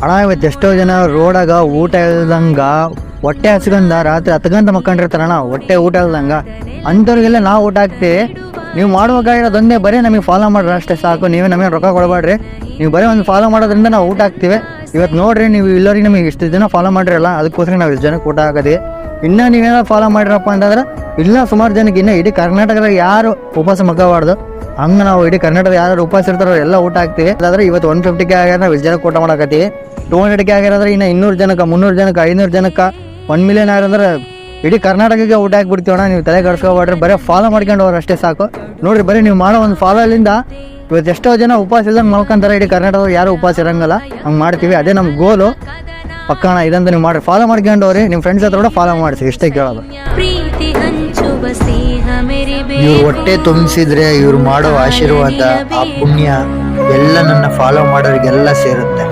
ಅಣ್ಣ ಇವತ್ತು ಎಷ್ಟೋ ಜನ ರೋಡಾಗ ಊಟ ಇಲ್ದಂಗ ಹೊಟ್ಟೆ ಹಸ್ಕೊಂಡ ರಾತ್ರಿ 10 ಗಂಟೆ ಮಕ್ಕೊಂಡಿರ್ತಾರಣ್ಣ, ಹೊಟ್ಟೆ ಊಟ ಇಲ್ದಂಗ. ಅಂಥವ್ರಿಗೆಲ್ಲ ನಾವು ಊಟ ಹಾಕ್ತೀವಿ. ನೀವು ಮಾಡುವಾಗದೊಂದೇ ಬರೀ ನಮಗೆ ಫಾಲೋ ಮಾಡ್ರಿ ಅಷ್ಟೇ ಸಾಕು. ನೀವೇ ನಮಗೆ ರೊಕ್ಕ ಕೊಡಬೇಡ್ರಿ, ನೀವು ಬರೀ ಒಂದು ಫಾಲೋ ಮಾಡೋದ್ರಿಂದ ನಾವು ಊಟ ಹಾಕ್ತೀವಿ. ಇವತ್ತು ನೋಡ್ರಿ, ನೀವು ಇಲ್ಲೋರಿಗೆ ನಮಗೆ ಇಷ್ಟು ಜನ ಫಾಲೋ ಮಾಡಿರಲ್ಲ, ಅದಕ್ಕೋಸ್ಕರ ನಾವು ಇಷ್ಟು ಜನಕ್ಕೆ ಊಟ ಹಾಕೋದೀವಿ. ಇನ್ನೂ ನೀವೇನೋ ಫಾಲೋ ಮಾಡಿರಪ್ಪ ಅಂತಂದ್ರೆ ಇಲ್ಲ ಸುಮಾರು ಜನಕ್ಕೆ ಇನ್ನೂ ಇಡೀ ಕರ್ನಾಟಕದಾಗ ಯಾರು ಉಪವಾಸ ಮಕ್ಕಬಾರ್ದು. ಹಂಗೆ ನಾವು ಇಡೀ ಕರ್ನಾಟಕದ ಯಾರು ಉಪವಾಸ ಇರ್ತಾರೋ ಎಲ್ಲ ಊಟ ಹಾಕ್ತೀವಿ. ಅದಾದ್ರೆ ಇವತ್ತು 150ಕ್ಕೆ ಆಗ್ಯಾರ ನಾವು ಇಷ್ಟು ಜನಕ್ಕೆ ಊಟ ಮಾಡಕತ್ತೀವಿ. 200ಕ್ಕೆ ಆಗ್ಯಾರಂದ್ರೆ ಇನ್ನು 200 ಜನಕ್ಕೆ, 300 ಜನಕ್ಕೆ, 500 ಜನಕ್ಕೆ, 1 ಮಿಲಿಯನ್ ಆಗ್ಯಾರಂದ್ರೆ ಇಡೀ ಕರ್ನಾಟಕಕ್ಕೆ ಊಟ ಹಾಕ್ಬಿಡ್ತೀವಣ್ಣ. ನೀವು ತಲೆ ಕಡ್ಸ್ಕೊಬೇಡ್ರಿ, ಬರೀ ಫಾಲೋ ಮಾಡ್ಕೊಂಡು ಹೋಗ್ರಿ ಅಷ್ಟೇ ಸಾಕು. ನೋಡಿರಿ, ಬರೀ ನೀವು ಮಾಡೋ ಒಂದು ಫಾಲೋಲಿಂದ ಇವತ್ತು ಎಷ್ಟೋ ಜನ ಉಪವಾಸ ಇಲ್ದಂಗೆ ಮಾಡ್ಕೊಂತಾರೆ. ಇಡೀ ಕರ್ನಾಟಕದಾಗ ಯಾರು ಉಪವಾಸ ಇರಂಗಲ್ಲ, ಹಂಗೆ ಮಾಡ್ತೀವಿ. ಅದೇ ನಮ್ಮ ಗೋಲು ಪಕ್ಕಣ. ಇದಂತ ನೀವು ಮಾಡಿರಿ, ಫಾಲೋ ಮಾಡ್ಕೊಂಡು ಹೋಗ್ರಿ. ನಿಮ್ಮ ಫ್ರೆಂಡ್ಸ್ ಹತ್ರ ಕೂಡ ಫಾಲೋ ಮಾಡಿಸಿ, ಇಷ್ಟೇ ಕೇಳೋದು. ಇವ್ರು ಹೊಟ್ಟೆ ತುಂಬಿಸಿದ್ರೆ ಇವ್ರು ಮಾಡೋ ಆಶೀರ್ವಾದ, ಆ ಪುಣ್ಯ ಎಲ್ಲ ನನ್ನ ಫಾಲೋ ಮಾಡೋರಿಗೆಲ್ಲ ಸೇರುತ್ತೆ.